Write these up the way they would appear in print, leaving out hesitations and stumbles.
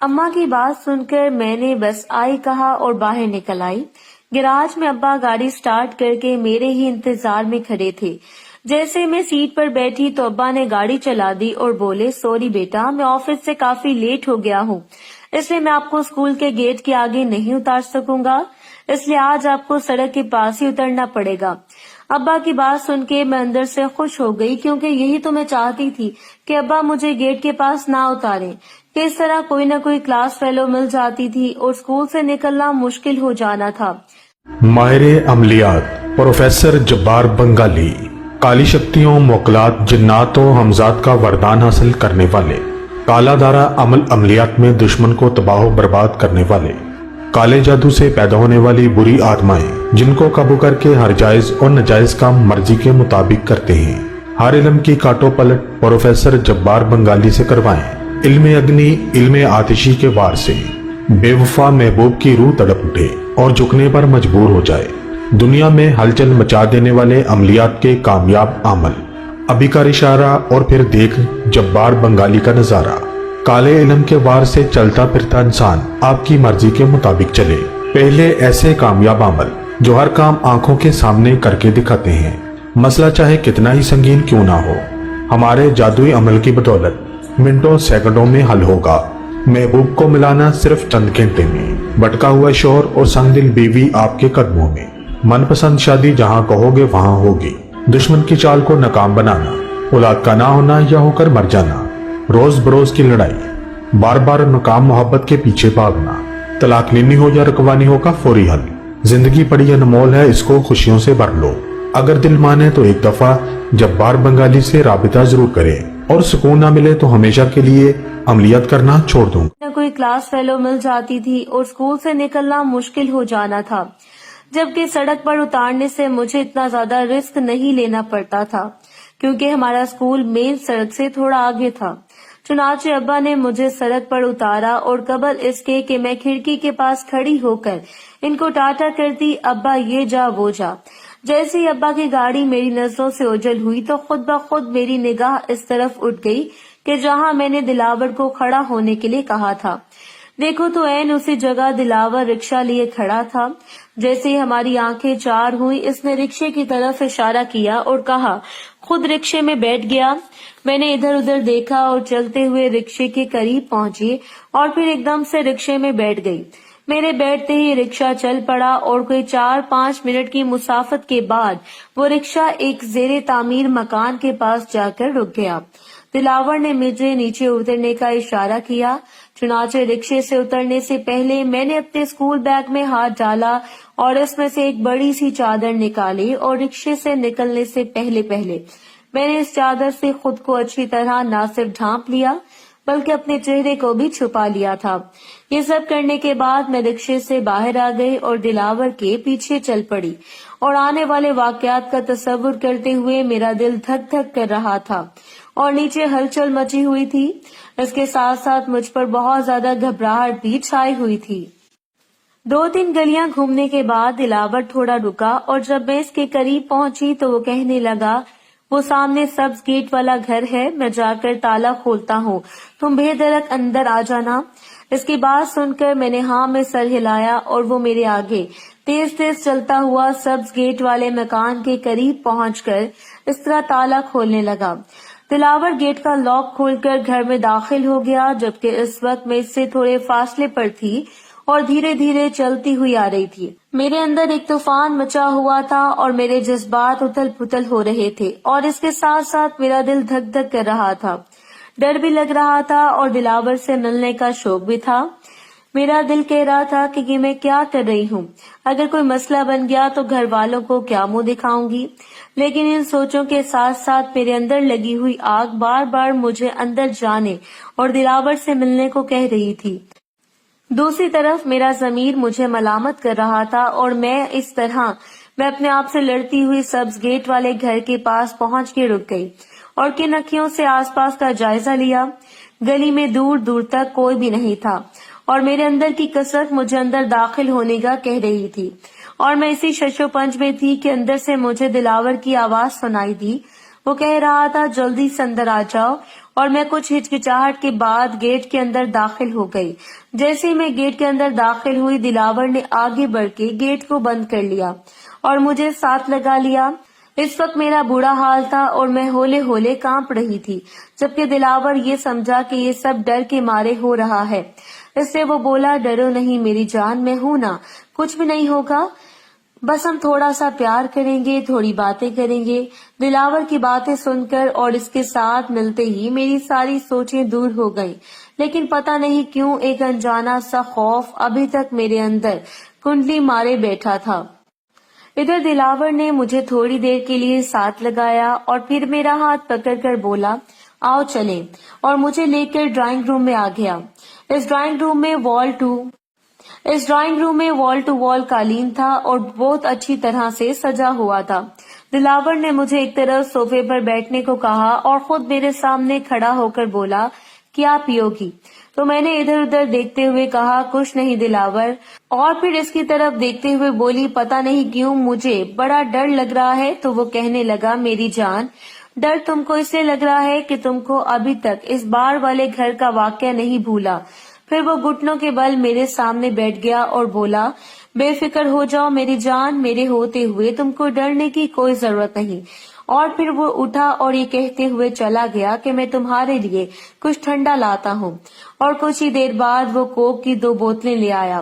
اماں کی بات سن کر میں نے بس آئی کہا اور باہر نکل آئی۔ گراج میں ابا گاڑی سٹارٹ کر کے میرے ہی انتظار میں کھڑے تھے۔ جیسے میں سیٹ پر بیٹھی تو ابا نے گاڑی چلا دی اور بولے، سوری بیٹا، میں آفس سے کافی لیٹ ہو گیا ہوں، اس لیے میں آپ کو اسکول کے گیٹ کے آگے نہیں اتار سکوں گا، اس لیے آج آپ کو سڑک کے پاس ہی اترنا پڑے گا۔ ابا کی بات سن کے میں اندر سے خوش ہو گئی، کیونکہ یہی تو میں چاہتی تھی کہ ابا مجھے گیٹ کے پاس نہ اتاریں، کہ اس طرح کوئی نہ کوئی کلاس فیلو مل جاتی تھی اور اسکول سے نکلنا مشکل ہو جانا تھا۔ ماہر عملیات پروفیسر جبار بنگالی، کالی شکتیوں، موکلات، جنات و حمزات کا وردان حاصل کرنے والے، کالا دارا عملیات میں دشمن کو تباہ و برباد کرنے والے، کالے جادو سے پیدا ہونے والی بری آتمائیں جن کو قابو کر کے ہر جائز اور ناجائز کام مرضی کے مطابق کرتے ہیں، ہر علم کی کاٹو پلٹ پروفیسر جبار بنگالی سے کروائیں۔ علم اگنی، علم آتشی کے وار سے بے وفا محبوب کی روح تڑپ اٹھے اور جھکنے پر مجبور ہو جائے۔ دنیا میں ہلچل مچا دینے والے عملیات کے کامیاب عمل، ابھی کا اشارہ اور پھر دیکھ جبار بنگالی کا نظارہ۔ کالے علم کے وار سے چلتا پھرتا انسان آپ کی مرضی کے مطابق چلے۔ پہلے ایسے کامیاب عمل جو ہر کام آنکھوں کے سامنے کر کے دکھاتے ہیں، مسئلہ چاہے کتنا ہی سنگین کیوں نہ ہو، ہمارے جادوئی عمل کی بدولت منٹوں سیکنڈوں میں حل ہوگا۔ محبوب کو ملانا صرف چند گھنٹے میں، بھٹکا ہوا شوہر اور سنگ دل بیوی آپ کے قدموں میں، من پسند شادی جہاں کہو گے وہاں ہوگی، دشمن کی چال کو ناکام بنانا، اولاد کا نہ ہونا یا ہو کر مر جانا، روز بروز کی لڑائی، بار بار ناکام محبت کے پیچھے بھاگنا، طلاق لینی ہو یا رکھوانی ہو کا فوری حل۔ زندگی بڑی انمول ہے، اس کو خوشیوں سے بھر لو۔ اگر دل مانے تو ایک دفعہ جبار بنگالی سے رابطہ ضرور کریں، اور سکون نہ ملے تو ہمیشہ کے لیے عملیات کرنا چھوڑ دوں۔ نہ کوئی کلاس فیلو مل جاتی تھی اور اسکول سے نکلنا مشکل ہو جانا تھا، جبکہ سڑک پر اتارنے سے مجھے اتنا زیادہ رسک نہیں لینا پڑتا تھا، کیونکہ ہمارا اسکول مین سڑک سے تھوڑا آگے تھا۔ چنانچہ ابا نے مجھے سڑک پر اتارا اور قبل اس کے کہ میں کھڑکی کے پاس کھڑی ہو کر ان کو ٹاٹا کرتی، ابا یہ جا وہ جا۔ جیسے ہی ابا کی گاڑی میری نظروں سے اوجھل ہوئی تو خود بخود میری نگاہ اس طرف اٹھ گئی کہ جہاں میں نے دلاور کو کھڑا ہونے کے لیے کہا تھا۔ دیکھو تو عین اسی جگہ دلاور رکشہ لیے کھڑا تھا۔ جیسے ہی ہماری آنکھیں چار ہوئی، اس نے رکشے کی طرف اشارہ کیا اور کہا، خود رکشے میں بیٹھ گیا۔ میں نے ادھر ادھر دیکھا اور چلتے ہوئے رکشے کے قریب پہنچی اور پھر ایک دم سے رکشے میں بیٹھ گئی۔ میرے بیٹھتے ہی رکشہ چل پڑا اور کوئی 4-5 منٹ کی مسافت کے بعد وہ رکشہ ایک زیر تعمیر مکان کے پاس جا کر رک گیا۔ دلاور نے مجھے نیچے اترنے کا اشارہ کیا، چنانچہ رکشے سے اترنے سے پہلے میں نے اپنے اسکول بیگ میں ہاتھ ڈالا اور اس میں سے ایک بڑی سی چادر نکالی اور رکشے سے نکلنے سے پہلے میں نے اس چادر سے خود کو اچھی طرح نہ صرف ڈھانپ لیا بلکہ اپنے چہرے کو بھی چھپا لیا تھا۔ یہ سب کرنے کے بعد میں رکشے سے باہر آ گئی اور دلاور کے پیچھے چل پڑی، اور آنے والے واقعات کا تصور کرتے ہوئے میرا دل دھک دھک کر رہا تھا اور نیچے ہلچل مچی ہوئی تھی۔ اس کے ساتھ ساتھ مجھ پر بہت زیادہ گھبراہٹ بھی چھائی ہوئی تھی۔ 2-3 گلیاں گھومنے کے بعد دلاور تھوڑا رکا اور جب میں اس کے قریب پہنچی تو وہ کہنے لگا، وہ سامنے سبز گیٹ والا گھر ہے، میں جا کر تالا کھولتا ہوں، تم بے دھڑک اندر آ جانا۔ اس کی بات سن کر میں نے ہاں میں سر ہلایا اور وہ میرے آگے تیز تیز چلتا ہوا سبز گیٹ والے مکان کے قریب پہنچ کر اس طرح تالا کھولنے لگا۔ دلاور گیٹ کا لاک کھول کر گھر میں داخل ہو گیا، جبکہ اس وقت میں اس سے تھوڑے فاصلے پر تھی اور دھیرے دھیرے چلتی ہوئی آ رہی تھی۔ میرے اندر ایک طوفان مچا ہوا تھا اور میرے جذبات اتھل پھتل ہو رہے تھے، اور اس کے ساتھ ساتھ میرا دل دھک دھک کر رہا تھا، ڈر بھی لگ رہا تھا اور دلاور سے ملنے کا شوق بھی تھا۔ میرا دل کہہ رہا تھا کہ میں کیا کر رہی ہوں، اگر کوئی مسئلہ بن گیا تو گھر والوں کو کیا منہ دکھاؤں گی، لیکن ان سوچوں کے ساتھ ساتھ میرے اندر لگی ہوئی آگ بار بار مجھے اندر جانے اور دلاور سے ملنے کو کہہ رہی تھی۔ دوسری طرف میرا ضمیر مجھے ملامت کر رہا تھا اور میں اپنے آپ سے لڑتی ہوئی سبز گیٹ والے گھر کے پاس پہنچ کے رک گئی اور کن اکھیوں سے آس پاس کا جائزہ لیا۔ گلی میں دور دور تک کوئی بھی نہیں تھا اور میرے اندر کی کثرت مجھے اندر داخل ہونے کا کہہ رہی تھی، اور میں اسی شش و پنج میں تھی کہ اندر سے مجھے دلاور کی آواز سنائی دی۔ وہ کہہ رہا تھا جلدی سے اندر آ جاؤ، اور میں کچھ ہچکچاہٹ کے بعد گیٹ کے اندر داخل ہو گئی۔ جیسے ہی میں گیٹ کے اندر داخل ہوئی، دلاور نے آگے بڑھ کے گیٹ کو بند کر لیا اور مجھے ساتھ لگا لیا۔ اس وقت میرا برا حال تھا اور میں ہولے ہولے کانپ رہی تھی، جبکہ دلاور یہ سمجھا کہ یہ سب ڈر کے مارے ہو رہا ہے، اس سے وہ بولا ڈرو نہیں میری جان، میں ہوں نا، کچھ بھی نہیں ہوگا، بس ہم تھوڑا سا پیار کریں گے، تھوڑی باتیں کریں گے۔ دلاور کی باتیں سن کر اور اس کے ساتھ ملتے ہی میری ساری سوچیں دور ہو گئیں، لیکن پتہ نہیں کیوں ایک انجانا سا خوف ابھی تک میرے اندر کنڈلی مارے بیٹھا تھا۔ ادھر دلاور نے مجھے تھوڑی دیر کے لیے ساتھ لگایا اور پھر میرا ہاتھ پکڑ کر بولا آؤ چلیں، اور مجھے لے کر ڈرائنگ روم میں آ گیا۔ اس ڈرائنگ روم میں وال ٹو وال قالین تھا اور بہت اچھی طرح سے سجا ہوا تھا۔ دلاور نے مجھے ایک طرف صوفے پر بیٹھنے کو کہا اور خود میرے سامنے کھڑا ہو کر بولا کیا پیو گی؟ تو میں نے ادھر ادھر دیکھتے ہوئے کہا کچھ نہیں دلاور، اور پھر اس کی طرف دیکھتے ہوئے بولی پتہ نہیں کیوں مجھے بڑا ڈر لگ رہا ہے۔ تو وہ کہنے لگا میری جان، ڈر تم کو اس لیے لگ رہا ہے کہ تم کو ابھی تک اس بار والے گھر کا واقعہ نہیں بھولا۔ پھر وہ گھٹنوں کے بل میرے سامنے بیٹھ گیا اور بولا بے فکر ہو جاؤ میری جان، میرے ہوتے ہوئے تم کو ڈرنے کی کوئی ضرورت نہیں۔ اور پھر وہ اٹھا اور یہ کہتے ہوئے چلا گیا کہ میں تمہارے لیے کچھ ٹھنڈا لاتا ہوں، اور کچھ ہی دیر بعد وہ کوک کی 2 بوتلیں لے آیا۔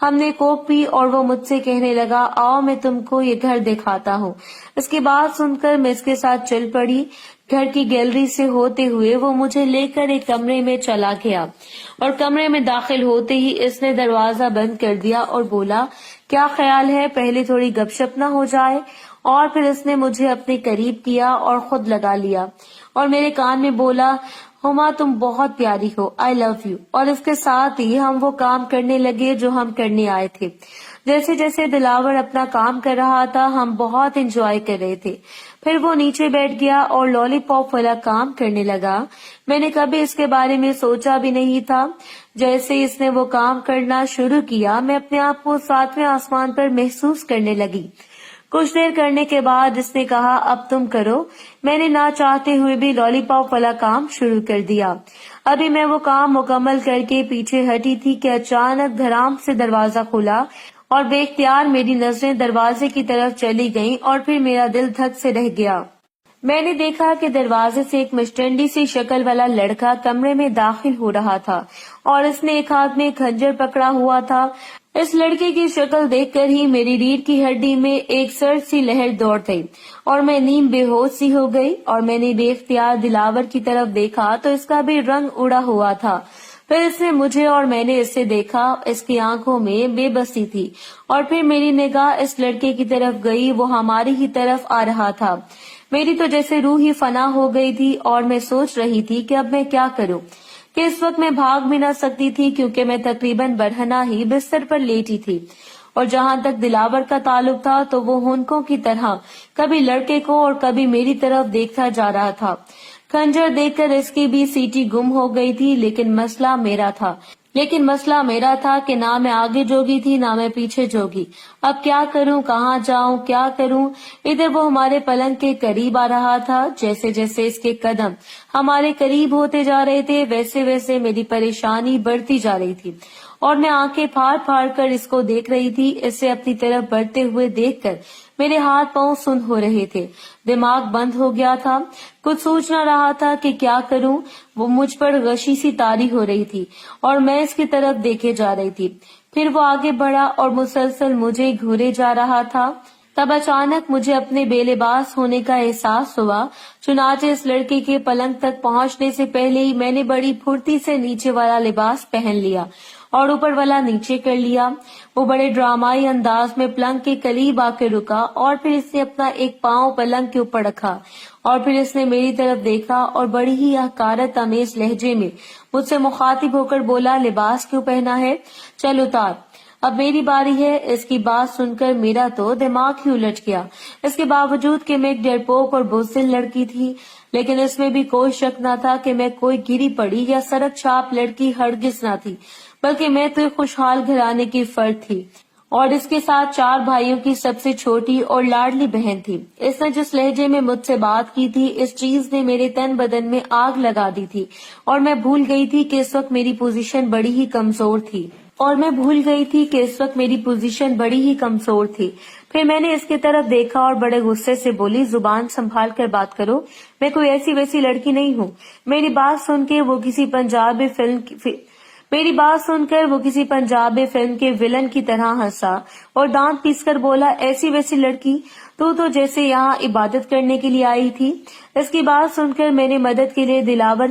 ہم نے کوک پی اور وہ مجھ سے کہنے لگا آؤ میں تم کو یہ گھر دکھاتا ہوں۔ اس کی بات سن کر میں اس کے ساتھ چل پڑی۔ گھر کی گیلری سے ہوتے ہوئے وہ مجھے لے کر ایک کمرے میں چلا گیا، اور کمرے میں داخل ہوتے ہی اس نے دروازہ بند کر دیا اور بولا کیا خیال ہے پہلے تھوڑی گپ شپ نہ ہو جائے؟ اور پھر اس نے مجھے اپنے قریب کیا اور خود لگا لیا اور میرے کان میں بولا ہما تم بہت پیاری ہو، آئی لو یو، اور اس کے ساتھ ہی ہم وہ کام کرنے لگے جو ہم کرنے آئے تھے۔ جیسے جیسے دلاور اپنا کام کر رہا تھا ہم بہت انجوائے کر رہے تھے۔ پھر وہ نیچے بیٹھ گیا اور لالی پاپ والا کام کرنے لگا۔ میں نے کبھی اس کے بارے میں سوچا بھی نہیں تھا۔ جیسے اس نے وہ کام کرنا شروع کیا میں اپنے آپ کو 7ویں آسمان پر محسوس کرنے لگی۔ کچھ دیر کرنے کے بعد اس نے کہا اب تم کرو۔ میں نے نہ چاہتے ہوئے بھی لالی پاپ والا کام شروع کر دیا۔ ابھی میں وہ کام مکمل کر کے پیچھے ہٹی تھی کہ اچانک دھڑام سے دروازہ کھلا اور بے اختیار میری نظریں دروازے کی طرف چلی گئیں اور پھر میرا دل دھک سے رہ گیا۔ میں نے دیکھا کہ دروازے سے ایک مشٹنڈی سی شکل والا لڑکا کمرے میں داخل ہو رہا تھا اور اس نے ایک ہاتھ میں خنجر پکڑا ہوا تھا۔ اس لڑکے کی شکل دیکھ کر ہی میری ریڑھ کی ہڈی میں ایک سرد سی لہر دوڑ گئی اور میں نیم بے ہوش سی ہو گئی، اور میں نے بے اختیار دلاور کی طرف دیکھا تو اس کا بھی رنگ اڑا ہوا تھا۔ پھر اس نے مجھے اور میں نے اس سے دیکھا، اس کی آنکھوں میں بے بسی تھی، اور پھر میری نگاہ اس لڑکے کی طرف گئی، وہ ہماری ہی طرف آ رہا تھا۔ میری تو جیسے روح ہی فنا ہو گئی تھی اور میں سوچ رہی تھی کہ اب میں کیا کروں، کہ اس وقت میں بھاگ بھی نہ سکتی تھی کیونکہ میں تقریباً برہنہ ہی بستر پر لیٹی تھی، اور جہاں تک دلاور کا تعلق تھا تو وہ ہونکوں کی طرح کبھی لڑکے کو اور کبھی میری طرف دیکھتا جا رہا تھا۔ خنجر دیکھ کر اس کی بھی سیٹی گم ہو گئی تھی، لیکن مسئلہ میرا تھا کہ نہ میں آگے جوگی تھی نہ میں پیچھے جوگی۔ اب کیا کروں، کہاں جاؤں، کیا کروں؟ ادھر وہ ہمارے پلنگ کے قریب آ رہا تھا۔ جیسے جیسے اس کے قدم ہمارے قریب ہوتے جا رہے تھے ویسے ویسے میری پریشانی بڑھتی جا رہی تھی، اور میں آنکھیں پھاڑ پھاڑ کر اس کو دیکھ رہی تھی۔ اسے اپنی طرف بڑھتے ہوئے دیکھ کر میرے ہاتھ پاؤں سن ہو رہے تھے، دماغ بند ہو گیا تھا، کچھ سوچ نہ رہا تھا کہ کیا کروں۔ وہ مجھ پر غشی سی طاری ہو رہی تھی اور میں اس کی طرف دیکھے جا رہی تھی۔ پھر وہ آگے بڑھا اور مسلسل مجھے گھورے جا رہا تھا۔ تب اچانک مجھے اپنے بے لباس ہونے کا احساس ہوا، چنانچہ اس لڑکے کے پلنگ تک پہنچنے سے پہلے ہی میں نے بڑی پھرتی سے نیچے والا لباس پہن لیا اور اوپر والا نیچے کر لیا۔ وہ بڑے ڈرامائی انداز میں پلنگ کے قریب آ کے رکا اور پھر اس نے اپنا ایک پاؤں پلنگ کے اوپر رکھا اور پھر اس نے میری طرف دیکھا اور بڑی ہی حقارت آمیز لہجے میں مجھ سے مخاطب ہو کر بولا لباس کیوں پہنا ہے، چل اتار، اب میری باری ہے۔ اس کی بات سن کر میرا تو دماغ ہی الٹ گیا۔ اس کے باوجود کہ میں ایک ڈرپوک اور بزدل لڑکی تھی، لیکن اس میں بھی کوئی شک نہ تھا کہ میں کوئی گری پڑی یا سڑک چھاپ لڑکی ہرگز نہ تھی، بلکہ میں تو ایک خوشحال گھرانے کی فرد تھی، اور اس کے ساتھ 4 بھائیوں کی سب سے چھوٹی اور لاڈلی بہن تھی۔ اس نے جس لہجے میں مجھ سے بات کی تھی، اس چیز نے میرے تن بدن میں آگ لگا دی تھی اور میں بھول گئی تھی کہ اس وقت میری پوزیشن بڑی ہی کمزور تھی پھر میں نے اس کی طرف دیکھا اور بڑے غصے سے بولی، زبان سنبھال کر بات کرو، میں کوئی ایسی ویسی لڑکی نہیں ہوں۔ میری بات سن کر وہ کسی پنجابی فلم کے ولن کی طرح ہنسا اور دانت پیس کر بولا، ایسی ویسی لڑکی، تو جیسے یہاں عبادت کرنے کے لیے آئی تھی۔ اس کی بات سن کے میں نے مدد کے لیے دلاور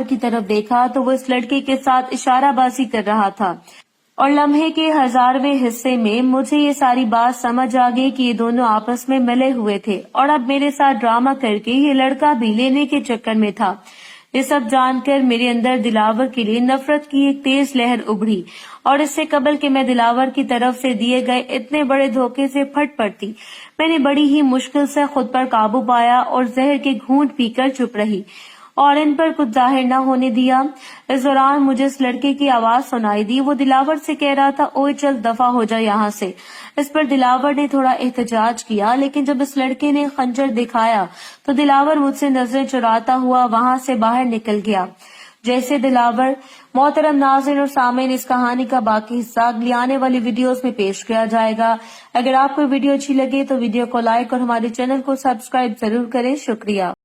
کی طرف دیکھا تو وہ اس لڑکے کے ساتھ اشارہ بازی کر رہا تھا، اور لمحے کے 1000ویں حصے میں مجھے یہ ساری بات سمجھ آ گئی کہ یہ دونوں آپس میں ملے ہوئے تھے اور اب میرے ساتھ ڈرامہ کر کے یہ لڑکا بھی لینے کے چکر میں تھا۔ یہ سب جان کر میرے اندر دلاور کے لیے نفرت کی ایک تیز لہر ابھری، اور اس سے قبل کہ میں دلاور کی طرف سے دیے گئے اتنے بڑے دھوکے سے پھٹ پڑتی، میں نے بڑی ہی مشکل سے خود پر قابو پایا اور زہر کے گھونٹ پی کر چپ رہی اور ان پر کچھ ظاہر نہ ہونے دیا۔ اس دوران مجھے اس لڑکے کی آواز سنائی دی، وہ دلاور سے کہہ رہا تھا، اوئے چل دفع ہو جا یہاں سے۔ اس پر دلاور نے تھوڑا احتجاج کیا، لیکن جب اس لڑکے نے خنجر دکھایا تو دلاور مجھ سے نظریں چراتا ہوا وہاں سے باہر نکل گیا۔ جیسے دلاور۔ محترم ناظرین اور سامعین، اس کہانی کا باقی حصہ اگلی آنے والی ویڈیوز میں پیش کیا جائے گا۔ اگر آپ کو ویڈیو اچھی لگے تو ویڈیو کو لائک اور ہمارے چینل کو سبسکرائب ضرور کریں۔ شکریہ۔